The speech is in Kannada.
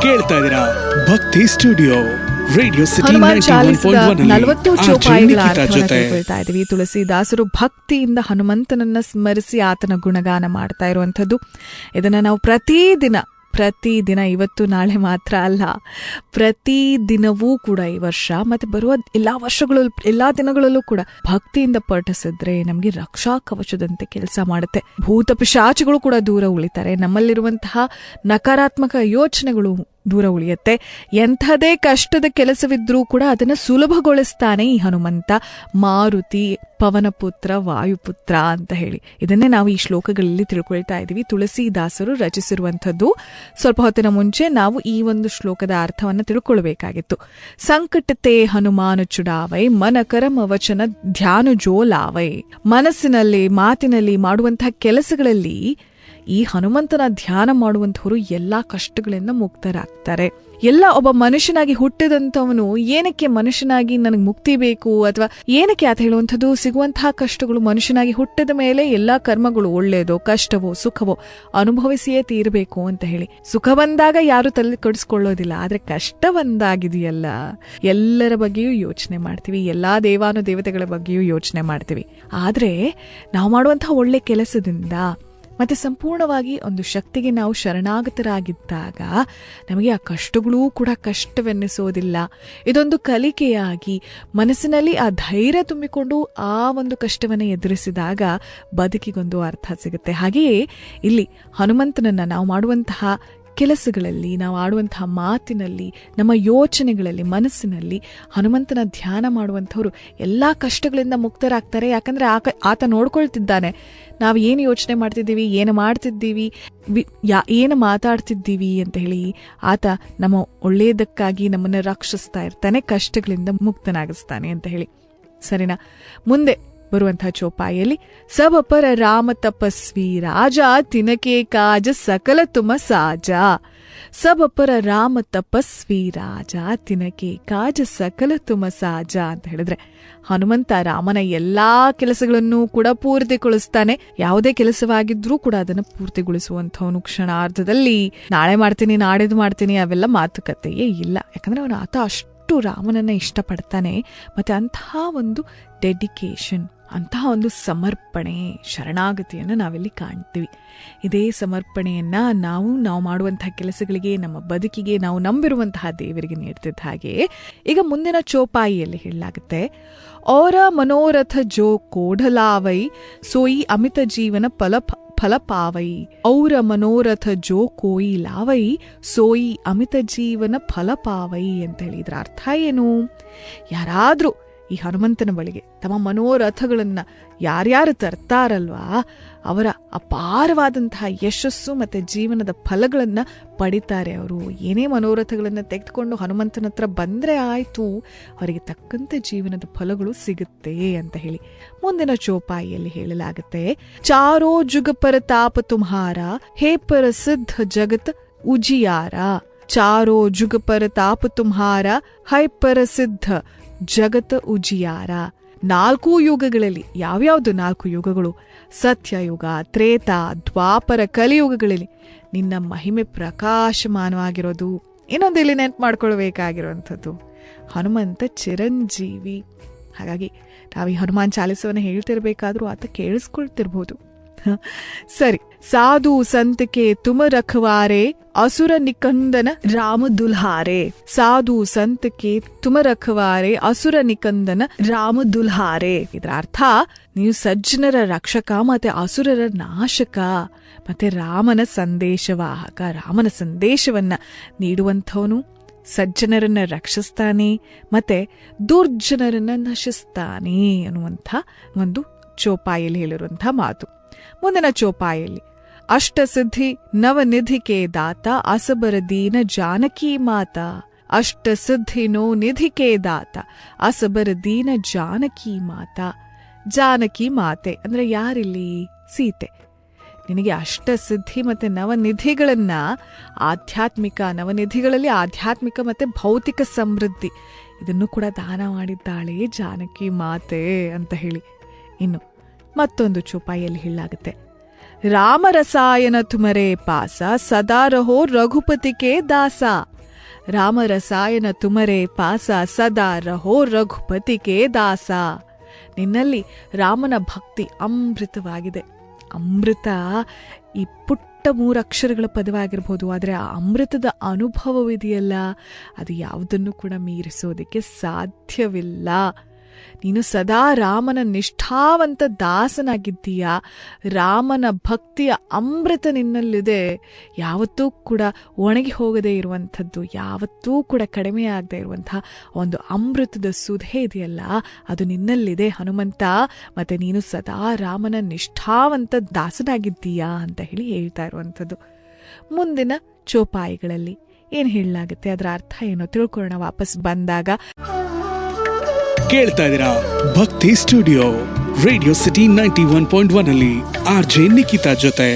ಕೇಳ್ತಾ ಇದ್ದೀರಾ ಭಕ್ತಿ ಸ್ಟುಡಿಯೋ ರೇಡಿಯೋ ಸಿಟಿ ಹನುಮಾನ್ ಚಾಲಿಸಿದ 40 ಚೌಪಾಯಿಗಳ ಅರ್ಥವನ್ನು ಜೊತೆ ತಿಳ್ಕೊಳ್ತಾ ಇದ್ದೀವಿ. ತುಳಸಿದಾಸರು ಭಕ್ತಿಯಿಂದ ಹನುಮಂತನನ್ನ ಸ್ಮರಿಸಿ ಆತನ ಗುಣಗಾನ ಮಾಡ್ತಾ ಇರುವಂಥದ್ದು. ಇದನ್ನ ನಾವು ಪ್ರತಿದಿನ ಇವತ್ತು ನಾಳೆ ಮಾತ್ರ ಅಲ್ಲ, ಪ್ರತಿದಿನವೂ ಕೂಡ ಈ ವರ್ಷ ಮತ್ತೆ ಬರುವ ಎಲ್ಲಾ ದಿನಗಳಲ್ಲೂ ಕೂಡ ಭಕ್ತಿಯಿಂದ ಪಠಿಸಿದ್ರೆ ನಮಗೆ ರಕ್ಷಾ ಕವಚದಂತೆ ಕೆಲಸ ಮಾಡುತ್ತೆ. ಭೂತ ಪಿಶಾಚಿಗಳು ಕೂಡ ದೂರ ಉಳಿತಾರೆ. ನಮ್ಮಲ್ಲಿರುವಂತಹ ನಕಾರಾತ್ಮಕ ಯೋಚನೆಗಳು ದೂರ ಉಳಿಯುತ್ತೆ. ಎಂಥದೇ ಕಷ್ಟದ ಕೆಲಸವಿದ್ರೂ ಕೂಡ ಅದನ್ನು ಸುಲಭಗೊಳಿಸ್ತಾನೆ ಈ ಹನುಮಂತ. ಮಾರುತಿ, ಪವನಪುತ್ರ, ವಾಯುಪುತ್ರ ಅಂತ ಹೇಳಿ ಇದನ್ನೇ ನಾವು ಈ ಶ್ಲೋಕಗಳಲ್ಲಿ ತಿಳ್ಕೊಳ್ತಾ ಇದ್ದೀವಿ. ತುಳಸಿದಾಸರು ರಚಿಸಿರುವಂಥದ್ದು. ಸ್ವಲ್ಪ ಹೊತ್ತಿನ ಮುಂಚೆ ನಾವು ಈ ಒಂದು ಶ್ಲೋಕದ ಅರ್ಥವನ್ನು ತಿಳ್ಕೊಳ್ಬೇಕಾಗಿತ್ತು. ಸಂಕಟತೆ ಹನುಮಾನ ಚುಡಾವೈ ಮನ ಕರಮ ವಚನ ಧ್ಯಾನ ಜೋಲಾವೈ. ಮನಸ್ಸಿನಲ್ಲಿ, ಮಾತಿನಲ್ಲಿ ಮಾಡುವಂತಹ ಕೆಲಸಗಳಲ್ಲಿ ಈ ಹನುಮಂತನ ಧ್ಯಾನ ಮಾಡುವಂಥವರು ಎಲ್ಲಾ ಕಷ್ಟಗಳಿಂದ ಮುಕ್ತರಾಗ್ತಾರೆ. ಎಲ್ಲ ಒಬ್ಬ ಮನುಷ್ಯನಾಗಿ ಹುಟ್ಟಿದಂಥವನು ಏನಕ್ಕೆ ಮನುಷ್ಯನಾಗಿ ನನಗೆ ಮುಕ್ತಿ ಬೇಕು ಅಥವಾ ಏನಕ್ಕೆ ಅಂತ ಹೇಳುವಂಥದ್ದು, ಸಿಗುವಂತಹ ಕಷ್ಟಗಳು ಮನುಷ್ಯನಾಗಿ ಹುಟ್ಟಿದ ಮೇಲೆ ಎಲ್ಲಾ ಕರ್ಮಗಳು ಒಳ್ಳೇದೋ ಕಷ್ಟವೋ ಸುಖವೋ ಅನುಭವಿಸಿಯೇ ತೀರಬೇಕು ಅಂತ ಹೇಳಿ. ಸುಖ ಬಂದಾಗ ಯಾರು ತಲೆ ಕೆಡಿಸ್ಕೊಳ್ಳೋದಿಲ್ಲ, ಆದ್ರೆ ಕಷ್ಟ ಬಂದಾಗಿದೆಯಲ್ಲ ಎಲ್ಲರ ಬಗ್ಗೆಯೂ ಯೋಚನೆ ಮಾಡ್ತೀವಿ, ಎಲ್ಲಾ ದೇವಾನುದೇವತೆಗಳ ಬಗ್ಗೆಯೂ ಯೋಚನೆ ಮಾಡ್ತೀವಿ. ಆದ್ರೆ ನಾವು ಮಾಡುವಂತಹ ಒಳ್ಳೆ ಕೆಲಸದಿಂದ ಮತ್ತೆ ಸಂಪೂರ್ಣವಾಗಿ ಒಂದು ಶಕ್ತಿಗೆ ನಾವು ಶರಣಾಗತರಾಗಿದ್ದಾಗ ನಮಗೆ ಆ ಕಷ್ಟಗಳೂ ಕೂಡ ಕಷ್ಟವೆನ್ನಿಸೋದಿಲ್ಲ. ಇದೊಂದು ಕಲಿಕೆಯಾಗಿ ಮನಸ್ಸಿನಲ್ಲಿ ಆ ಧೈರ್ಯ ತುಂಬಿಕೊಂಡು ಆ ಒಂದು ಕಷ್ಟವನ್ನು ಎದುರಿಸಿದಾಗ ಬದುಕಿಗೊಂದು ಅರ್ಥ ಸಿಗುತ್ತೆ. ಹಾಗೆಯೇ ಇಲ್ಲಿ ಹನುಮಂತನನ್ನ ನಾವು ಮಾಡುವಂತಹ ಕೆಲಸಗಳಲ್ಲಿ, ನಾವು ಆಡುವಂತಹ ಮಾತಿನಲ್ಲಿ, ನಮ್ಮ ಯೋಚನೆಗಳಲ್ಲಿ, ಮನಸ್ಸಿನಲ್ಲಿ ಹನುಮಂತನ ಧ್ಯಾನ ಮಾಡುವಂಥವ್ರು ಎಲ್ಲಾ ಕಷ್ಟಗಳಿಂದ ಮುಕ್ತರಾಗ್ತಾರೆ. ಯಾಕಂದ್ರೆ ಆತ ನೋಡ್ಕೊಳ್ತಿದ್ದಾನೆ ನಾವು ಏನು ಯೋಚನೆ ಮಾಡ್ತಿದ್ದೀವಿ, ಏನು ಮಾಡ್ತಿದ್ದೀವಿ, ಏನು ಮಾತಾಡ್ತಿದ್ದೀವಿ ಅಂತ ಹೇಳಿ. ಆತ ನಮ್ಮ ಒಳ್ಳೆಯದಕ್ಕಾಗಿ ನಮ್ಮನ್ನು ರಕ್ಷಿಸ್ತಾ ಇರ್ತಾನೆ, ಕಷ್ಟಗಳಿಂದ ಮುಕ್ತನಾಗಿಸ್ತಾನೆ ಅಂತ ಹೇಳಿ. ಸರಿನಾ? ಮುಂದೆ ಬರುವಂತಹ ಚೌಪಾಯಿಯಲ್ಲಿ ಸಬಪರ ರಾಮ ತಪಸ್ವಿ ರಾಜ ತಿನಕೆ ಕಾಜ ಸಕಲ ತುಮ ಸಾಜ. ಸಬಪರ ರಾಮ ತಪಸ್ವಿ ರಾಜ ತಿನಕೆ ಕಾಜ ಸಕಲ ತುಮ ಸಾಜ ಅಂತ ಹೇಳಿದ್ರೆ ಹನುಮಂತ ರಾಮನ ಎಲ್ಲಾ ಕೆಲಸಗಳನ್ನು ಕೂಡ ಪೂರ್ತಿಗೊಳಿಸ್ತಾನೆ. ಯಾವುದೇ ಕೆಲಸವಾಗಿದ್ರೂ ಕೂಡ ಅದನ್ನು ಪೂರ್ತಿಗೊಳಿಸುವಂಥವನು. ಕ್ಷಣಾರ್ಧದಲ್ಲಿ ನಾಳೆ ಮಾಡ್ತೀನಿ, ನಾಡಿದ್ದು ಮಾಡ್ತೀನಿ ಅವೆಲ್ಲ ಮಾತುಕತೆಯೇ ಇಲ್ಲ. ಯಾಕಂದ್ರೆ ಅವನು ಆತ ಅಷ್ಟು ರಾಮನನ್ನ ಇಷ್ಟಪಡ್ತಾನೆ. ಮತ್ತೆ ಅಂತಹ ಒಂದು ಡೆಡಿಕೇಶನ್, ಅಂತಹ ಒಂದು ಸಮರ್ಪಣೆ, ಶರಣಾಗತಿಯನ್ನು ನಾವಿಲ್ಲಿ ಕಾಣ್ತೀವಿ. ಇದೇ ಸಮರ್ಪಣೆಯನ್ನ ನಾವು ಮಾಡುವಂತಹ ಕೆಲಸಗಳಿಗೆ, ನಮ್ಮ ಬದುಕಿಗೆ, ನಾವು ನಂಬಿರುವಂತಹ ದೇವರಿಗೆ ನೀಡ್ತಿದ್ದ ಹಾಗೆ ಈಗ ಮುಂದಿನ ಚೌಪಾಯಿಯಲ್ಲಿ ಹೇಳಲಾಗುತ್ತೆ, ಔರ ಮನೋರಥ ಜೋ ಕೋಢಲಾವೈ ಸೋಯಿ ಅಮಿತ ಜೀವನ ಫಲಪಾವೈ. ಔರ ಮನೋರಥ ಜೋ ಕೋಯಿ ಲಾವೈ ಸೋಯಿ ಅಮಿತ ಜೀವನ ಫಲಪಾವೈ ಅಂತ ಹೇಳಿ. ಇದರ ಅರ್ಥ ಏನು? ಯಾರಾದ್ರೂ ಈ ಹನುಮಂತನ ಬಳಿಗೆ ತಮ್ಮ ಮನೋರಥಗಳನ್ನ ಯಾರ್ಯಾರು ತರ್ತಾರಲ್ವಾ ಅವರ ಅಪಾರವಾದಂತಹ ಯಶಸ್ಸು ಮತ್ತೆ ಜೀವನದ ಫಲಗಳನ್ನ ಪಡಿತಾರೆ. ಅವರು ಏನೇ ಮನೋರಥಗಳನ್ನ ತೆಗೆದುಕೊಂಡು ಹನುಮಂತನ ಹತ್ರ ಬಂದ್ರೆ ಆಯ್ತು, ಅವರಿಗೆ ತಕ್ಕಂತೆ ಜೀವನದ ಫಲಗಳು ಸಿಗುತ್ತೆ ಅಂತ ಹೇಳಿ ಮುಂದಿನ ಚೌಪಾಯಿಯಲ್ಲಿ ಹೇಳಲಾಗುತ್ತೆ. ಚಾರೋ ಜುಗ ಪರ ತಾಪ ತುಮ್ಹಾರ ಹೇ ಪರ ಸಿದ್ಧ ಜಗತ್ ಉಜಿಯಾರ. ಚಾರೋ ಜುಗ ಪರ ತಾಪ ತುಮ್ಹಾರ ಹೈ ಪರ ಸಿದ್ಧ ಜಗತ್ ಉಜಿಯಾರ. 4 ಯುಗಗಳಲ್ಲಿ, ಯಾವ್ಯಾವ್ದು 4 ಯುಗಗಳು? ಸತ್ಯಯುಗ, ತ್ರೇತ, ದ್ವಾಪರ, ಕಲಿಯುಗಗಳಲ್ಲಿ ನಿನ್ನ ಮಹಿಮೆ ಪ್ರಕಾಶಮಾನವಾಗಿರೋದು. ಇನ್ನೊಂದು ಇಲ್ಲಿ ನೆನ್ಪು ಮಾಡ್ಕೊಳ್ಬೇಕಾಗಿರುವಂಥದ್ದು, ಹನುಮಂತ ಚಿರಂಜೀವಿ. ಹಾಗಾಗಿ ನಾವು ಈ ಹನುಮಾನ್ ಚಾಲಿಸವನ್ನು ಹೇಳ್ತಿರ್ಬೇಕಾದ್ರೂ ಆತ ಕೇಳಿಸ್ಕೊಳ್ತಿರ್ಬೋದು. ಸರಿ. ಸಾಧು ಸಂತಕೆ ತುಮ ರಖವಾರೆ ಅಸುರ ನಿಕಂದನ ರಾಮ ದುಲ್ಹಾರೆ. ಸಾಧು ಸಂತಕೆ ತುಮ ರಖವಾರೆ ಅಸುರ ನಿಕಂದನ ರಾಮ ದುಲ್ಹಾರೆ. ಇದರ ಅರ್ಥ, ನೀವು ಸಜ್ಜನರ ರಕ್ಷಕ ಮತ್ತೆ ಅಸುರರ ನಾಶಕ ಮತ್ತೆ ರಾಮನ ಸಂದೇಶವಾಹಕ. ರಾಮನ ಸಂದೇಶವನ್ನ ನೀಡುವಂಥವನು, ಸಜ್ಜನರನ್ನ ರಕ್ಷಿಸ್ತಾನೆ ಮತ್ತೆ ದುರ್ಜನರನ್ನ ನಶಿಸ್ತಾನೆ ಅನ್ನುವಂಥ ಒಂದು ಚೌಪಾಯಿಯಲ್ಲಿ ಹೇಳಿರುವಂತಹ ಮಾತು. ಮುಂದಿನ ಚೌಪಾಯಿಯಲ್ಲಿ ಅಷ್ಟಸಿದ್ಧಿ ನವನಿಧಿಕೆ ದಾತ ಅಸಬರ ದೀನ ಜಾನಕಿ ಮಾತಾ. ಅಷ್ಟಸಿದ್ಧಿನೋ ನಿಧಿಕೆ ದಾತ ಅಸಬರ ದೀನ ಜಾನಕಿ ಮಾತಾ. ಜಾನಕಿ ಮಾತೆ ಅಂದ್ರೆ ಯಾರಿಲ್ಲಿ? ಸೀತೆ. ನಿನಗೆ ಅಷ್ಟಸಿದ್ಧಿ ಮತ್ತೆ ನವನಿಧಿಗಳನ್ನ, ಆಧ್ಯಾತ್ಮಿಕ ನವನಿಧಿಗಳಲ್ಲಿ ಆಧ್ಯಾತ್ಮಿಕ ಮತ್ತೆ ಭೌತಿಕ ಸಮೃದ್ಧಿ, ಇದನ್ನು ಕೂಡ ದಾನ ಮಾಡಿದ್ದಾಳೆ ಜಾನಕಿ ಮಾತೆ ಅಂತ ಹೇಳಿ. ಇನ್ನು ಮತ್ತೊಂದು ಚೌಪಾಯಿಯಲ್ಲಿ ಹೇಳಲಾಗುತ್ತೆ, ರಾಮ ರಸಾಯನ ತುಮರೆ ಪಾಸ ಸದಾ ರಹೋ ರಘುಪತಿ ಕೆ ದಾಸ. ರಾಮ ರಸಾಯನ ತುಮರೆ ಪಾಸ ಸದಾ ರಹೋ ರಘುಪತಿ ಕೆ ದಾಸ. ನಿನ್ನಲ್ಲಿ ರಾಮನ ಭಕ್ತಿ ಅಮೃತವಾಗಿದೆ. ಅಮೃತ ಈ ಪುಟ್ಟ 3 ಅಕ್ಷರಗಳ ಪದವಾಗಿರ್ಬೋದು, ಆದರೆ ಆ ಅಮೃತದ ಅನುಭವವಿದೆಯಲ್ಲ, ಅದು ಯಾವುದನ್ನು ಕೂಡ ಮೀರಿಸೋದಕ್ಕೆ ಸಾಧ್ಯವಿಲ್ಲ. ನೀನು ಸದಾ ರಾಮನ ನಿಷ್ಠಾವಂತ ದಾಸನಾಗಿದ್ದೀಯ. ರಾಮನ ಭಕ್ತಿಯ ಅಮೃತ ನಿನ್ನಲ್ಲಿದೆ. ಯಾವತ್ತೂ ಕೂಡ ಒಣಗಿ ಹೋಗದೇ ಇರುವಂಥದ್ದು, ಯಾವತ್ತೂ ಕೂಡ ಕಡಿಮೆಯಾಗದೇ ಇರುವಂತಹ ಒಂದು ಅಮೃತದ ಸುಧೆ ಇದೆಯಲ್ಲ, ಅದು ನಿನ್ನಲ್ಲಿದೆ ಹನುಮಂತ. ಮತ್ತು ನೀನು ಸದಾ ರಾಮನ ನಿಷ್ಠಾವಂತ ದಾಸನಾಗಿದ್ದೀಯಾ ಅಂತ ಹೇಳಿ ಹೇಳ್ತಾ ಇರುವಂಥದ್ದು. ಮುಂದಿನ ಚೋಪಾಯಿಗಳಲ್ಲಿ ಏನು ಹೇಳಲಾಗುತ್ತೆ, ಅದರ ಅರ್ಥ ಏನೋ ತಿಳ್ಕೊಳ್ಳೋಣ ವಾಪಸ್ ಬಂದಾಗ. ಕೇಳ್ತಾ ಇದ್ದೀರಾ ಭಕ್ತಿ ಸ್ಟುಡಿಯೋ ರೇಡಿಯೋ ಸಿಟಿ 91.1 ಅಲ್ಲಿ RJ ನಿಖಿತಾ ಜೊತೆ.